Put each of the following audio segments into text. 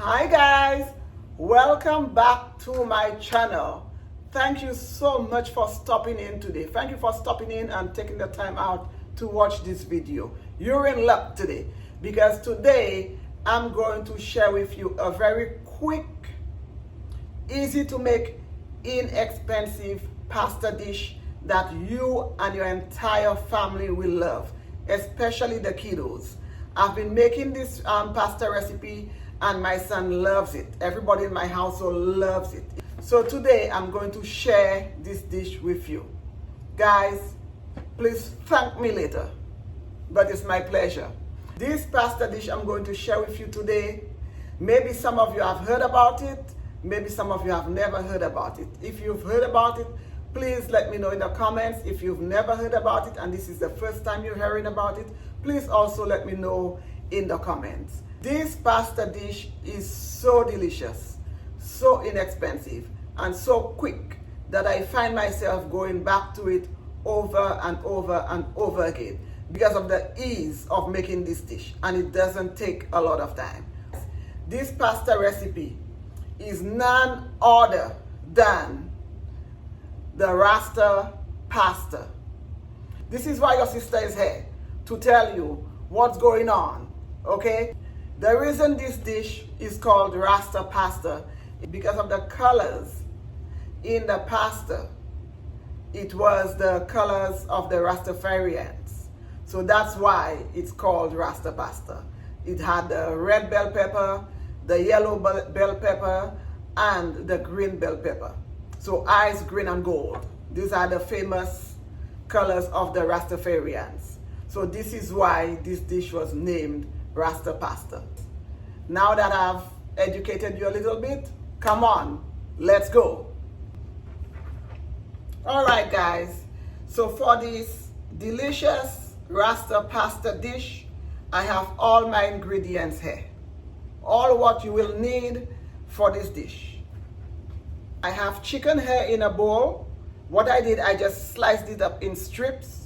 Hi guys, welcome back to my channel. Thank you so much for stopping in today. Thank you for stopping in and taking the time out to watch this video. You're in luck today because today I'm going to share with you a very quick, easy to make, inexpensive pasta dish that you and your entire family will love, especially the kiddos. I've been making this pasta recipe and my son loves it. Everybody in my household loves it. So today I'm going to share this dish with you. Guys, please thank me later, but it's my pleasure. This pasta dish I'm going to share with you today, maybe some of you have heard about it, maybe some of you have never heard about it. If you've heard about it, please let me know in the comments. If you've never heard about it and this is the first time you're hearing about it, please also let me know in the comments. This pasta dish is so delicious, so inexpensive, and so quick that I find myself going back to it over and over and over again because of the ease of making this dish, and it doesn't take a lot of time. This pasta recipe is none other than the Rasta pasta. This is why your sister is here, to tell you what's going on, okay? The reason this dish is called Rasta pasta is because of the colors in the pasta. It was the colors of the Rastafarians. So that's why it's called Rasta pasta. It had the red bell pepper, the yellow bell pepper, and the green bell pepper. So ice, green, and gold. These are the famous colors of the Rastafarians. So this is why this dish was named Rasta pasta. Now that I've educated you a little bit, come on, let's go. All right, guys. So for this delicious Rasta pasta dish, I have all my ingredients here. All what you will need for this dish. I have chicken hair in a bowl. What I did, I just sliced it up in strips.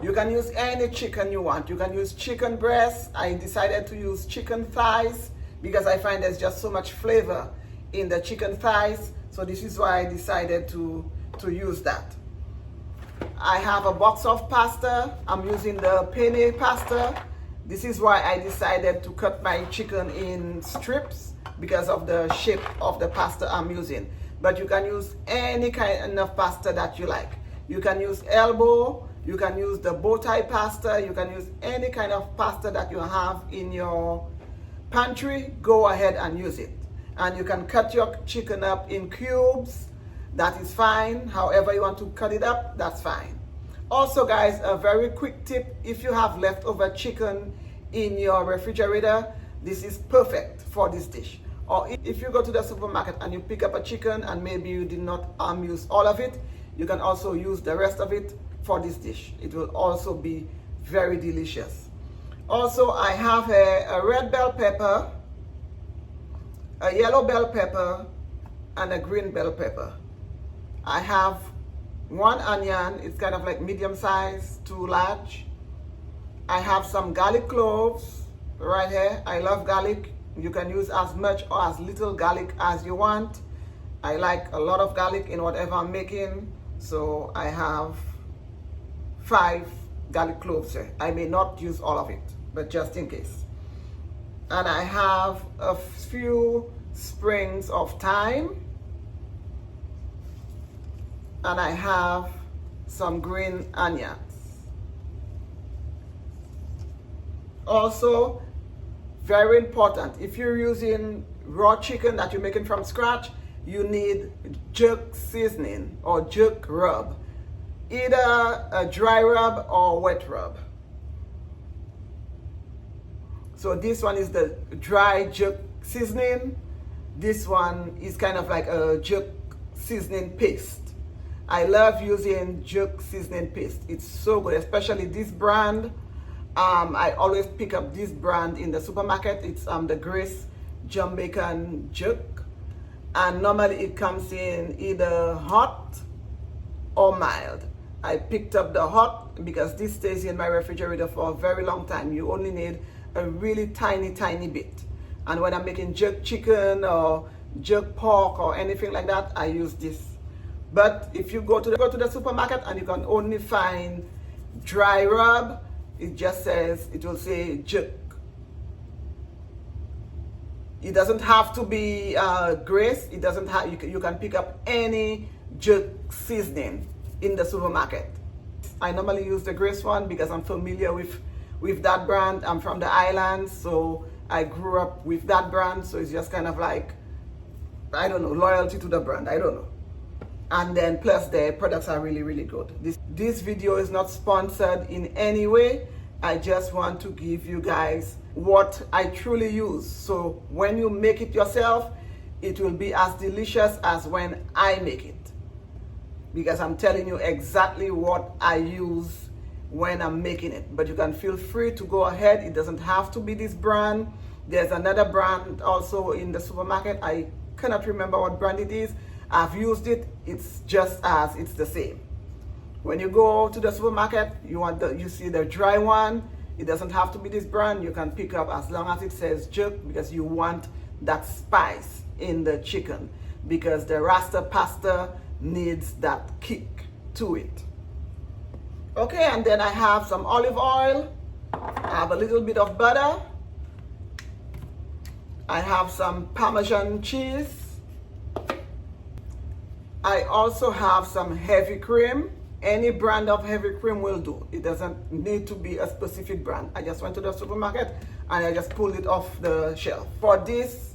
You can use any chicken you want. You can use chicken breast. I decided to use chicken thighs because I find there's just so much flavor in the chicken thighs. So this is why I decided to use that. I have a box of pasta. I'm using the penne pasta. This is why I decided to cut my chicken in strips because of the shape of the pasta I'm using. But you can use any kind of pasta that you like. You can use elbow, you can use the bow tie pasta, you can use any kind of pasta that you have in your pantry. Go ahead and use it. And you can cut your chicken up in cubes. That is fine. However you want to cut it up, that's fine. Also guys, a very quick tip: if you have leftover chicken in your refrigerator, this is perfect for this dish. Or if you go to the supermarket and you pick up a chicken and maybe you did not use all of it, you can also use the rest of it for this dish. It will also be very delicious. Also, I have a red bell pepper, a yellow bell pepper, and a green bell pepper. I have one onion. It's kind of like medium size to large. I have some garlic cloves right here. I love garlic. You can use as much or as little garlic as you want. I like a lot of garlic in whatever I'm making, so I have 5 garlic cloves here. I may not use all of it, but just in case. And I have a few sprigs of thyme. And I have some green onions. Also, very important, if you're using raw chicken that you're making from scratch, you need jerk seasoning or jerk rub. Either a dry rub or wet rub. So this one is the dry jerk seasoning. This one is kind of like a jerk seasoning paste. I love using jerk seasoning paste. It's so good, especially this brand. I always pick up this brand in the supermarket. It's the Grace Jamaican jerk. And normally it comes in either hot or mild. I picked up the hot because this stays in my refrigerator for a very long time. You only need a really tiny bit. And when I'm making jerk chicken or jerk pork or anything like that, I use this. But if you go to the supermarket and you can only find dry rub, it will say jerk. It doesn't have to be Grace. It doesn't have. You can pick up any jerk seasoning in the supermarket. I normally use the Grace one because I'm familiar with that brand. I'm from the islands, so I grew up with that brand. So it's just kind of like, I don't know, loyalty to the brand. I don't know. And then plus the products are really good. This video is not sponsored in any way. I just want to give you guys what I truly use. So when you make it yourself, it will be as delicious as when I make it. Because I'm telling you exactly what I use when I'm making it. But you can feel free to go ahead. It doesn't have to be this brand. There's another brand also in the supermarket. I cannot remember what brand it is. I've used it. It's the same. When you go to the supermarket, you see the dry one. It doesn't have to be this brand. You can pick up as long as it says jerk, because you want that spice in the chicken, because the Rasta pasta needs that kick to it. Okay, and then I have some olive oil. I have a little bit of butter. I have some Parmesan cheese. I also have some heavy cream. Any brand of heavy cream will do. It doesn't need to be a specific brand. I just went to the supermarket and I just pulled it off the shelf. For this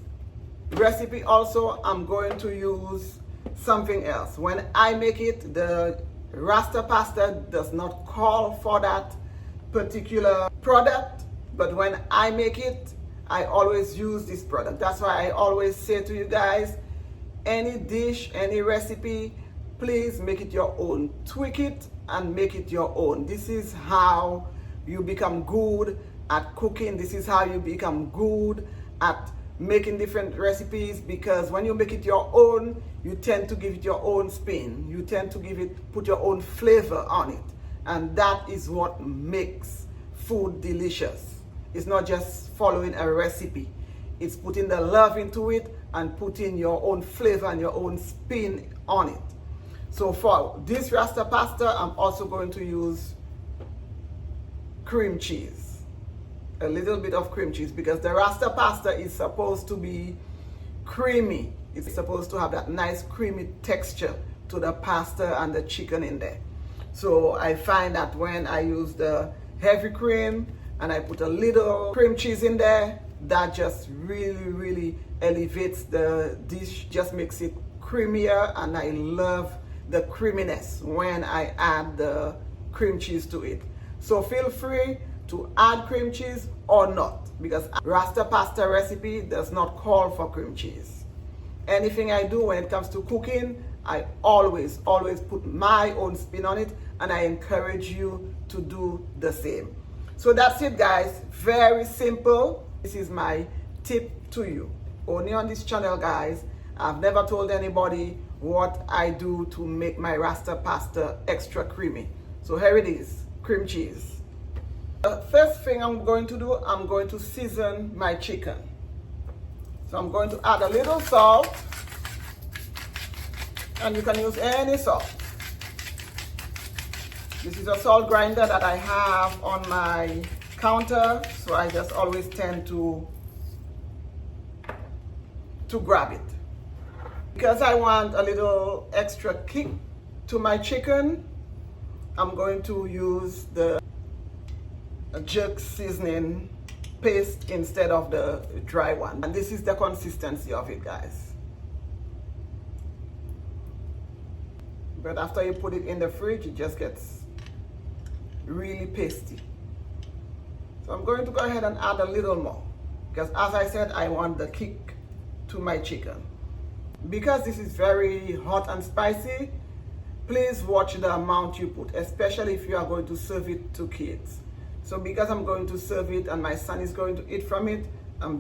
recipe also, I'm going to use something else. When I make it, the Rasta pasta does not call for that particular product, but when I make it, I always use this product. That's why I always say to you guys, any dish, any recipe, please make it your own. Tweak it and make it your own. This is how you become good at cooking. This is how you become good at making different recipes, because when you make it your own, you tend to give it your own spin. You tend to put your own flavor on it. And that is what makes food delicious. It's not just following a recipe. It's putting the love into it and putting your own flavor and your own spin on it. So for this Rasta pasta, I'm also going to use cream cheese. A little bit of cream cheese, because the Rasta pasta is supposed to be creamy. It's supposed to have that nice creamy texture to the pasta and the chicken in there. So I find that when I use the heavy cream and I put a little cream cheese in there, that just really elevates the dish, just makes it creamier, and I love the creaminess when I add the cream cheese to it. So feel free to add cream cheese or not, because Rasta pasta recipe does not call for cream cheese. Anything I do when it comes to cooking, I always put my own spin on it, and I encourage you to do the same. So that's it, guys. Very simple. This is my tip to you. Only on this channel, guys. I've never told anybody what I do to make my Rasta pasta extra creamy. So here it is, cream cheese. The first thing I'm going to do, I'm going to season my chicken. So I'm going to add a little salt, and you can use any salt. This is a salt grinder that I have on my counter, so I just always tend to grab it. Because I want a little extra kick to my chicken, I'm going to use the jerk seasoning paste instead of the dry one. And this is the consistency of it, guys. But after you put it in the fridge, it just gets really pasty. So I'm going to go ahead and add a little more, because as I said, I want the kick to my chicken. Because this is very hot and spicy, please watch the amount you put, especially if you are going to serve it to kids. So because I'm going to serve it and my son is going to eat from it, I'm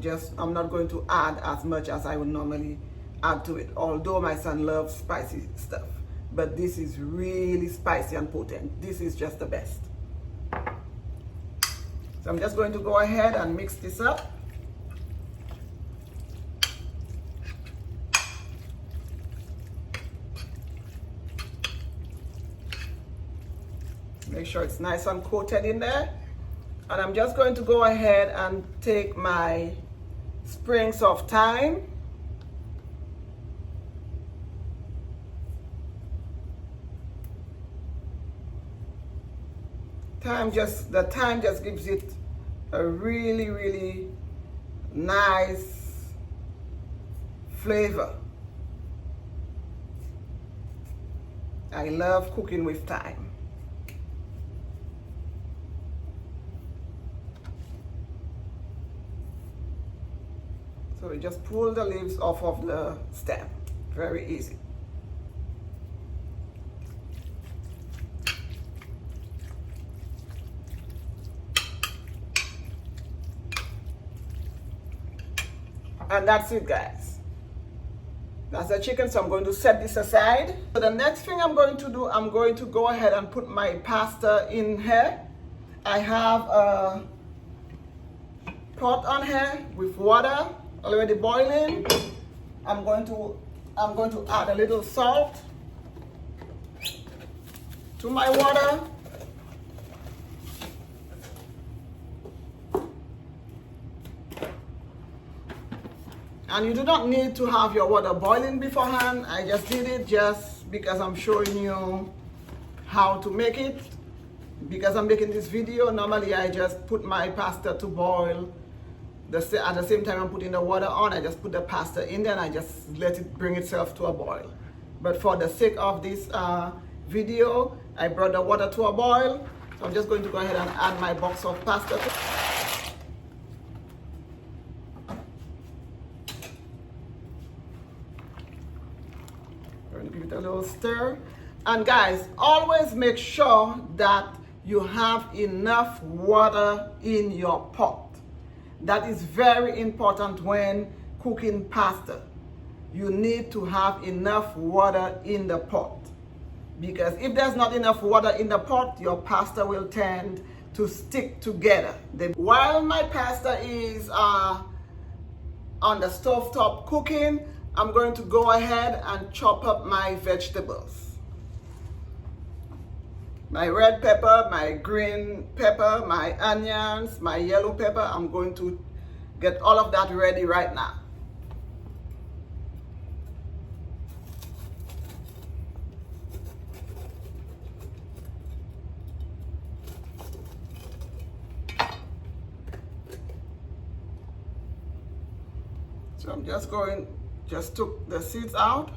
not going to add as much as I would normally add to it, although my son loves spicy stuff. But this is really spicy and potent. This is just the best. So I'm just going to go ahead and mix this up. Make sure it's nice and coated in there. And I'm just going to go ahead and take my sprigs of thyme. The thyme just gives it a really, really nice flavor. I love cooking with thyme. So we just pull the leaves off of the stem. Very easy. And that's it, guys. That's the chicken, so I'm going to set this aside. So the next thing I'm going to do, I'm going to go ahead and put my pasta in here. I have a pot on here with water already boiling. I'm going to add a little salt to my water. And you do not need to have your water boiling beforehand. I just did it just because I'm showing you how to make it. Because I'm making this video, normally I just put my pasta to boil. At the same time I'm putting the water on, I just put the pasta in there and I just let it bring itself to a boil. But for the sake of this video, I brought the water to a boil. So I'm just going to go ahead and add my box of pasta. Give it a little stir. And guys, always make sure that you have enough water in your pot. That is very important when cooking pasta. You need to have enough water in the pot. Because if there's not enough water in the pot, your pasta will tend to stick together. While my pasta is on the stovetop cooking, I'm going to go ahead and chop up my vegetables. My red pepper, my green pepper, my onions, my yellow pepper. I'm going to get all of that ready right now. So I'm just took the seeds out.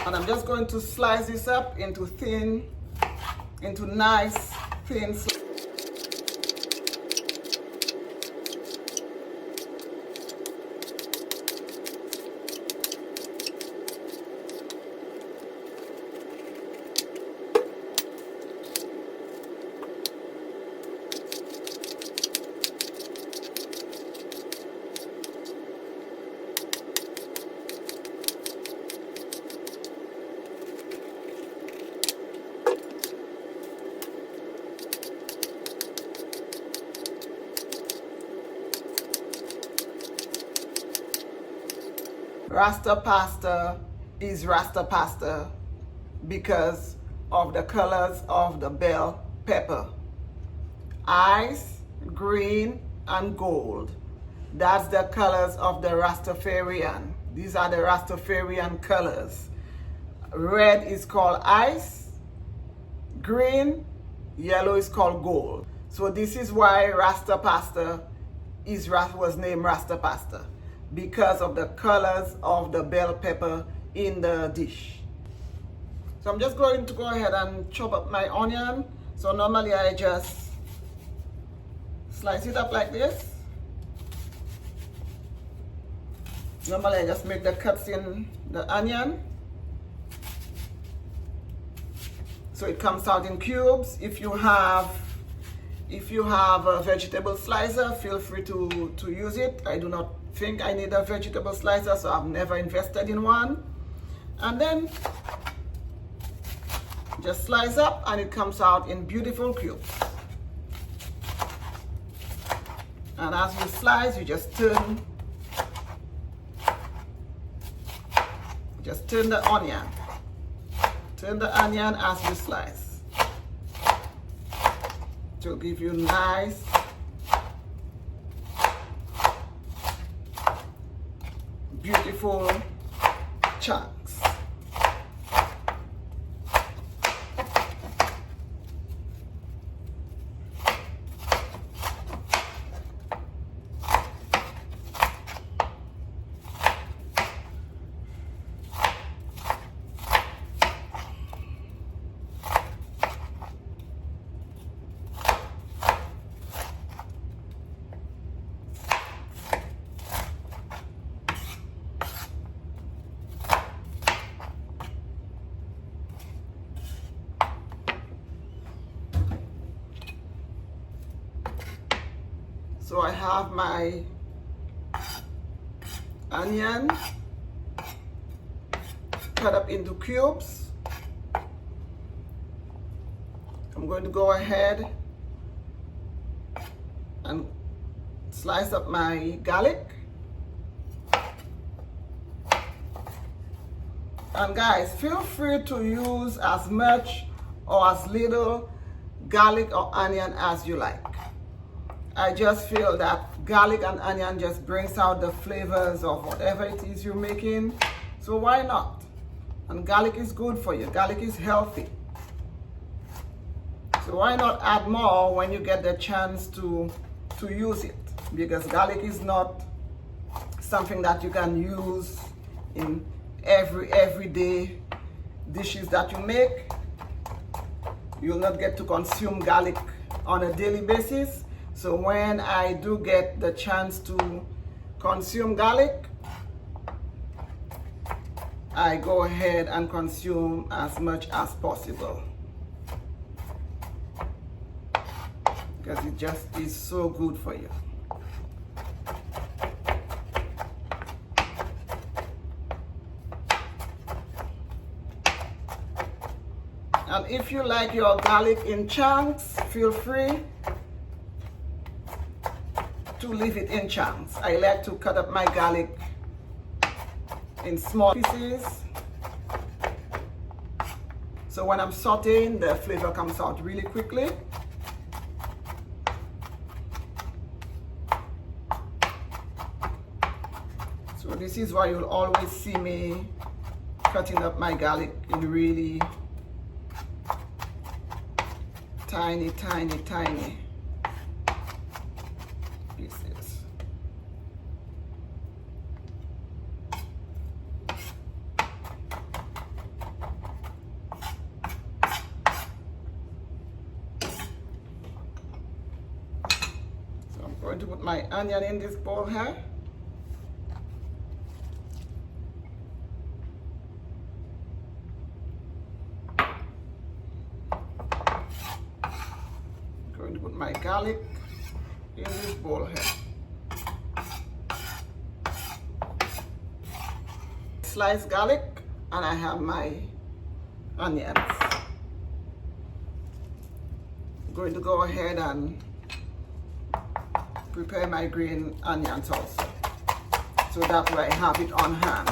And I'm just going to slice this up into nice thin slices. Rasta pasta is Rasta pasta because of the colors of the bell pepper. Ice, green, and gold. That's the colors of the Rastafarian. These are the Rastafarian colors. Red is called ice, green, yellow is called gold. So this is why Rasta pasta was named Rasta pasta, because of the colors of the bell pepper in the dish. So I'm just going to go ahead and chop up my onion. So normally I just slice it up like this. Normally I just make the cuts in the onion, so it comes out in cubes. If you have a vegetable slicer, feel free to use it. I do not think I need a vegetable slicer, so I've never invested in one. And then just slice up and it comes out in beautiful cubes. And as you slice, you just turn the onion. Turn the onion as you slice to give you nice beautiful chunks. So I have my onion cut up into cubes. I'm going to go ahead and slice up my garlic. And guys, feel free to use as much or as little garlic or onion as you like. I just feel that garlic and onion just brings out the flavors of whatever it is you're making. So why not? And garlic is good for you. Garlic is healthy. So why not add more when you get the chance to use it? Because garlic is not something that you can use in everyday dishes that you make. You'll not get to consume garlic on a daily basis. So when I do get the chance to consume garlic, I go ahead and consume as much as possible. Because it just is so good for you. And if you like your garlic in chunks, feel free to leave it in chunks. I like to cut up my garlic in small pieces. So when I'm sauteing, the flavor comes out really quickly. So this is why you'll always see me cutting up my garlic in really tiny pieces. So I'm going to put my onion in this bowl here. Going to put my garlic in this bowl here. Sliced garlic, and I have my onions. I'm going to go ahead and prepare my green onions also, so that way I have it on hand.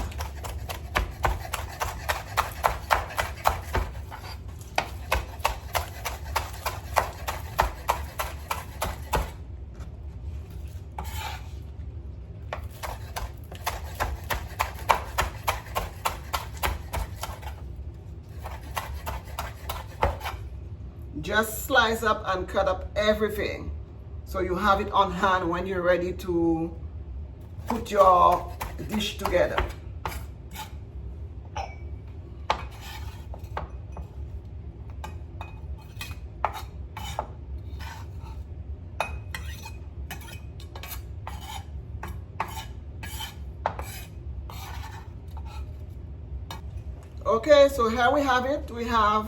Just slice up and cut up everything so you have it on hand when you're ready to put your dish together. Okay, so here we have it. We have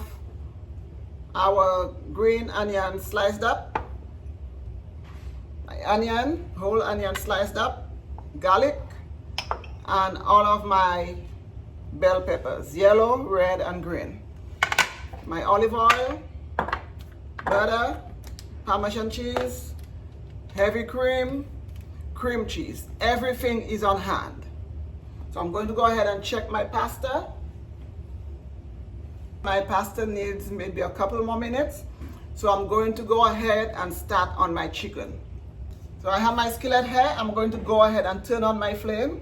our green onion sliced up, my onion, whole onion sliced up, garlic, and all of my bell peppers, yellow, red, and green. My olive oil, butter, Parmesan cheese, heavy cream, cream cheese. Everything is on hand. So I'm going to go ahead and check my pasta. My pasta needs maybe a couple more minutes. So I'm going to go ahead and start on my chicken. So I have my skillet here. I'm going to go ahead and turn on my flame.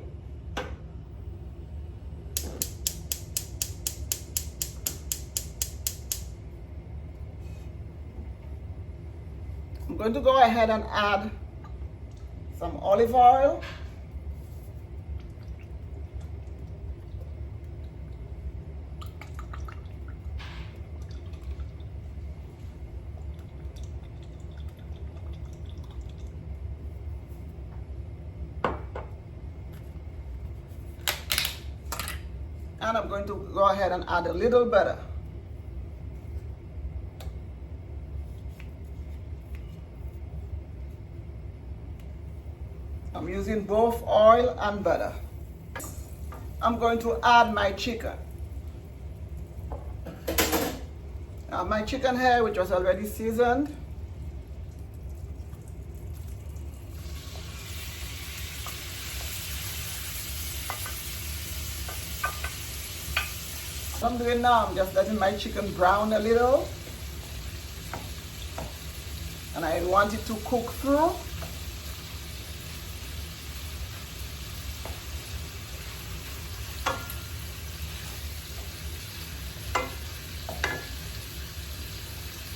I'm going to go ahead and add some olive oil. And I'm going to go ahead and add a little butter. I'm using both oil and butter. I'm going to add my chicken. Now my chicken here, which was already seasoned. What I'm doing now, I'm just letting my chicken brown a little. And I want it to cook through.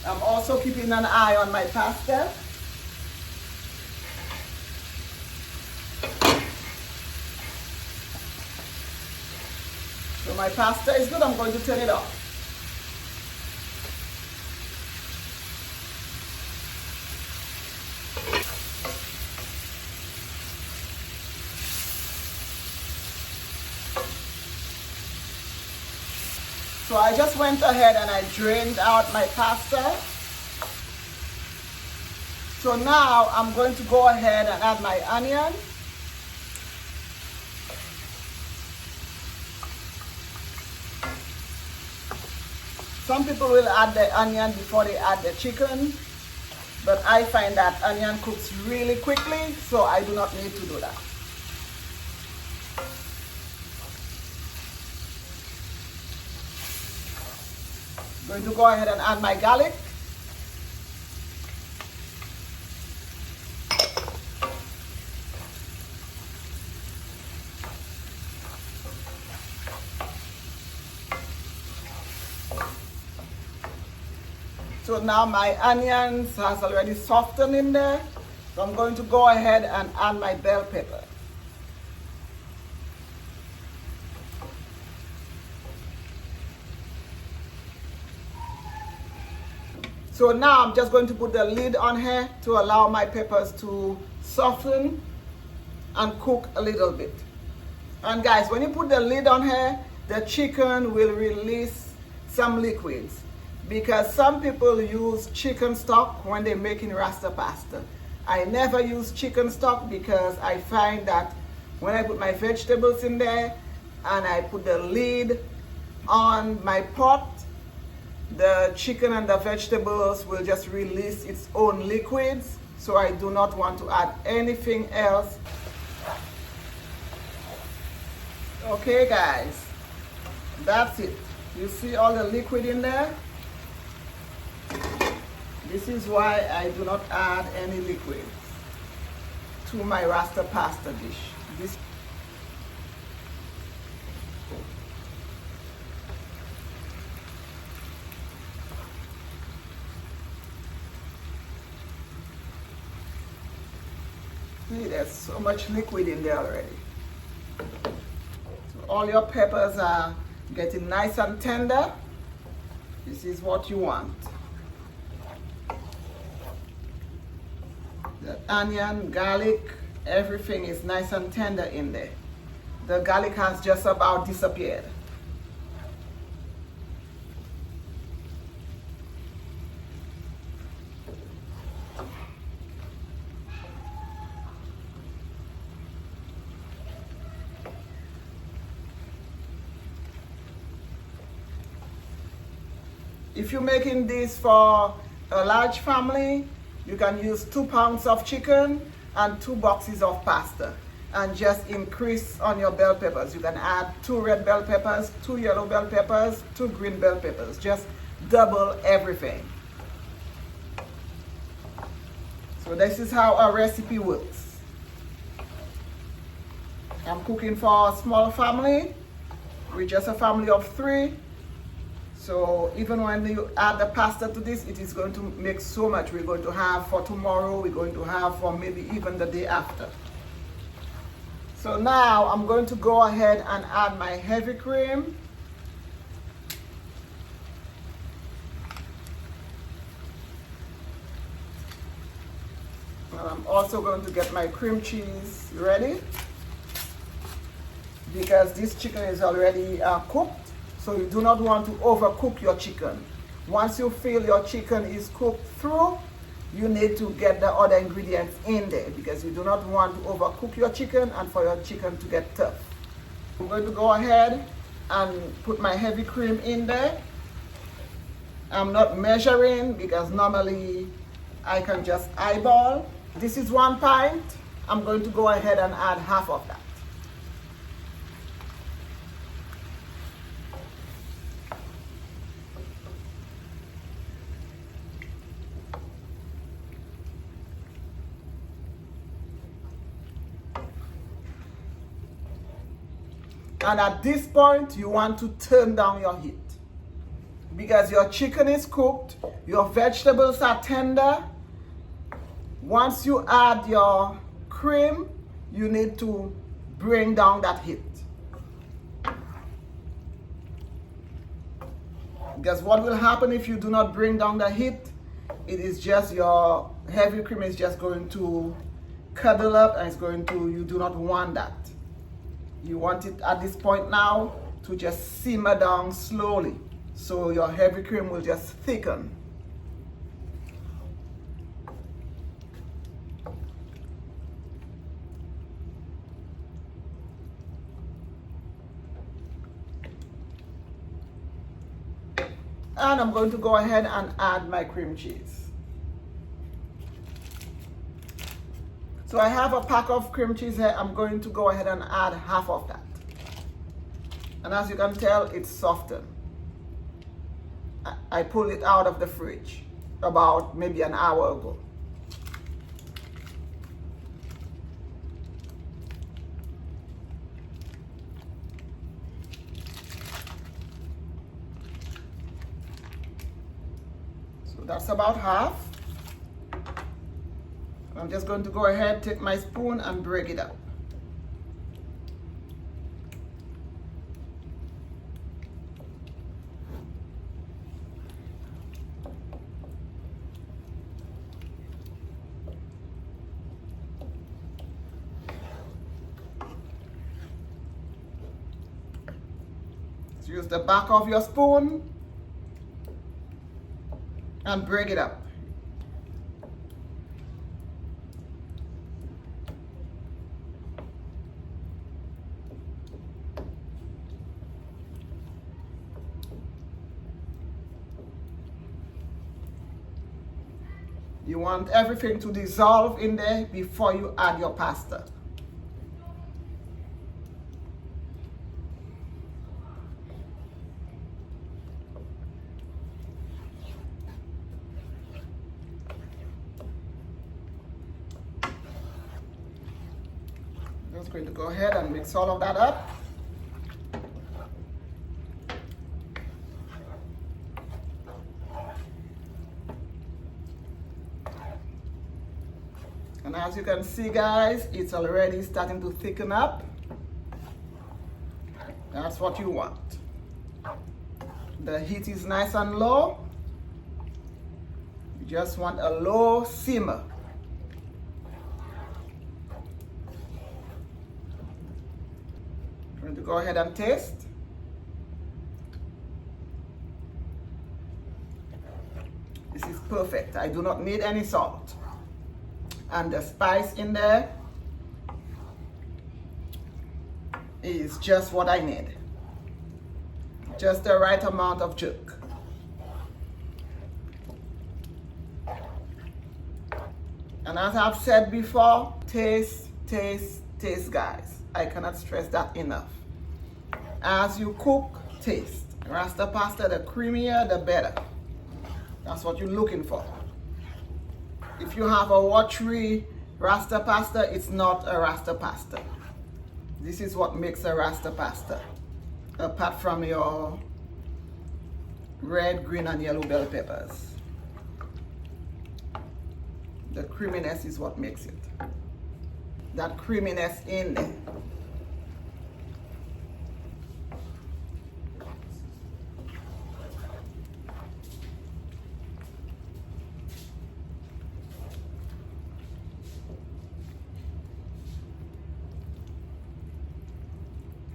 I'm also keeping an eye on my pasta. So my pasta is good. I'm going to turn it off. So I just went ahead and I drained out my pasta. So now I'm going to go ahead and add my onion. Some people will add the onion before they add the chicken, but I find that onion cooks really quickly, so I do not need to do that. I'm going to go ahead and add my garlic. So now my onions has already softened in there. So I'm going to go ahead and add my bell pepper. So now I'm just going to put the lid on here to allow my peppers to soften and cook a little bit. And guys, when you put the lid on here, the chicken will release some liquids, because some people use chicken stock when they're making Rasta pasta. I never use chicken stock because I find that when I put my vegetables in there and I put the lid on my pot, the chicken and the vegetables will just release its own liquids. So I do not want to add anything else. Okay guys, that's it. You see all the liquid in there? This is why I do not add any liquid to my Rasta pasta dish. See, there's so much liquid in there already. So all your peppers are getting nice and tender. This is what you want. The onion, garlic, everything is nice and tender in there. The garlic has just about disappeared. If you're making this for a large family, you can use 2 pounds of chicken and 2 boxes of pasta, and just increase on your bell peppers. You can add 2 red bell peppers, 2 yellow bell peppers, 2 green bell peppers. Just double everything. So this is how our recipe works. I'm cooking for a small family. We're just a family of 3. So even when you add the pasta to this, it is going to make so much. We're going to have for tomorrow, we're going to have for maybe even the day after. So now I'm going to go ahead and add my heavy cream. And I'm also going to get my cream cheese ready, because this chicken is already cooked. So you do not want to overcook your chicken. Once you feel your chicken is cooked through, you need to get the other ingredients in there, because you do not want to overcook your chicken and for your chicken to get tough. I'm going to go ahead and put my heavy cream in there. I'm not measuring because normally I can just eyeball. This is 1 pint. I'm going to go ahead and add half of that. And at this point, you want to turn down your heat, because your chicken is cooked, your vegetables are tender. Once you add your cream, you need to bring down that heat. Because what will happen if you do not bring down the heat, it is just your heavy cream is just going to cuddle up, and it's going to, you do not want that. You want it at this point now to just simmer down slowly, so your heavy cream will just thicken. And I'm going to go ahead and add my cream cheese. So I have a pack of cream cheese here. I'm going to go ahead and add half of that. And as you can tell, it's softened. I pulled it out of the fridge about maybe an hour ago. So that's about half. I'm just going to go ahead, take my spoon and break it up. So use the back of your spoon and break it up. You want everything to dissolve in there before you add your pasta. I'm just going to go ahead and mix all of that up. And as you can see, guys, it's already starting to thicken up. That's what you want. The heat is nice and low. You just want a low simmer. I'm going to go ahead and taste. This is perfect. I do not need any salt. And the spice in there is just what I need. Just the right amount of jerk. And as I've said before, taste, taste, taste, guys. I cannot stress that enough. As you cook, taste. Rasta pasta, the creamier, the better. That's what you're looking for. If you have a watery Rasta pasta, it's not a Rasta pasta. This is what makes a Rasta pasta, apart from your red, green, and yellow bell peppers. The creaminess is what makes it. That creaminess in there.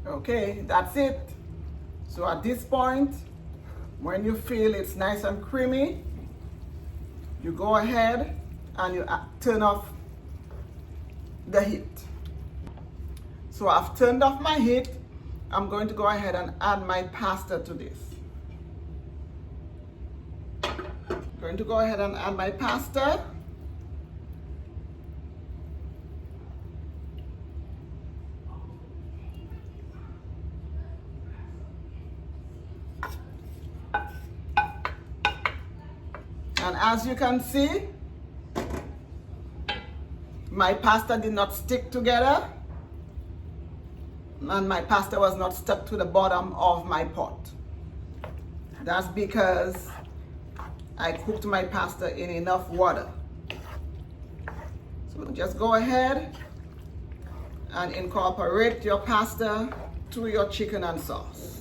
Okay, that's it. So at this point, when you feel it's nice and creamy, you go ahead and you turn off the heat. So I've turned off my heat. I'm going to go ahead and add my pasta to this. I'm going to go ahead and add my pasta. And as you can see, my pasta did not stick together, and my pasta was not stuck to the bottom of my pot. That's because I cooked my pasta in enough water. So just go ahead and incorporate your pasta to your chicken and sauce.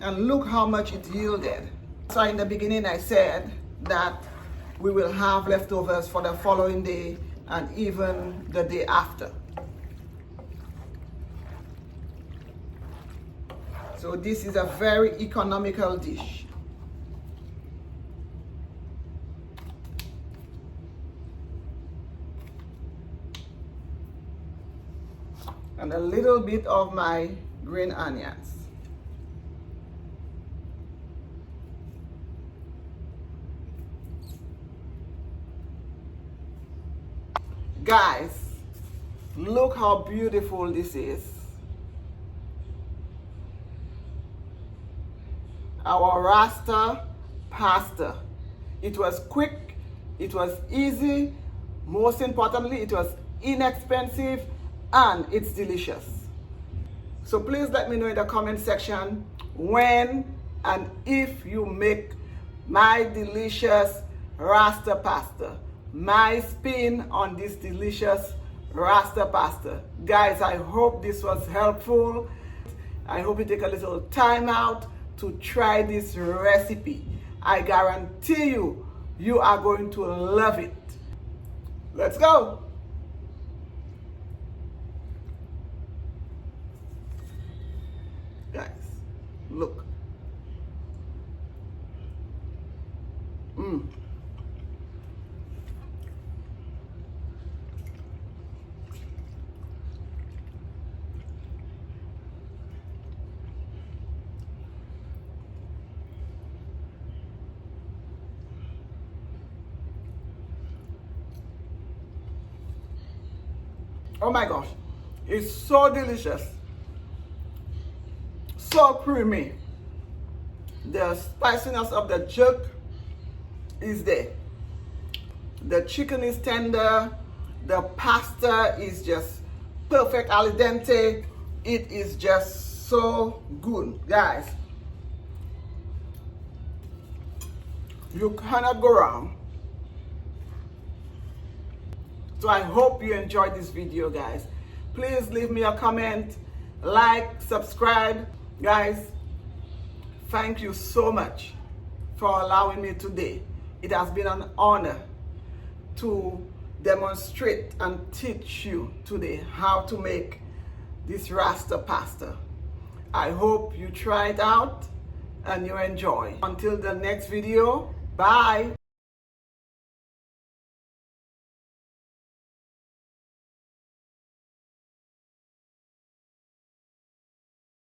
And look how much it yielded. So in the beginning I said that we will have leftovers for the following day and even the day after. So this is a very economical dish. And a little bit of my green onions. Guys, look how beautiful this is. Our Rasta pasta. It was quick, it was easy, most importantly, it was inexpensive, and it's delicious. So please let me know in the comment section when and if you make my delicious Rasta pasta. My spin on this delicious Rasta pasta. Guys, I hope this was helpful. I hope you take a little time out to try this recipe. I guarantee you, you are going to love it. Let's go. Guys, look. Oh my gosh, it's so delicious, so creamy. The spiciness of the jerk is there. The chicken is tender, the pasta is just perfect al dente. It is just so good, guys. You cannot go wrong. So I hope you enjoyed this video, guys. Please leave me a comment, like, subscribe. Guys, thank you so much for allowing me today. It has been an honor to demonstrate and teach you today how to make this Rasta pasta. I hope you try it out and you enjoy. Until the next video, bye.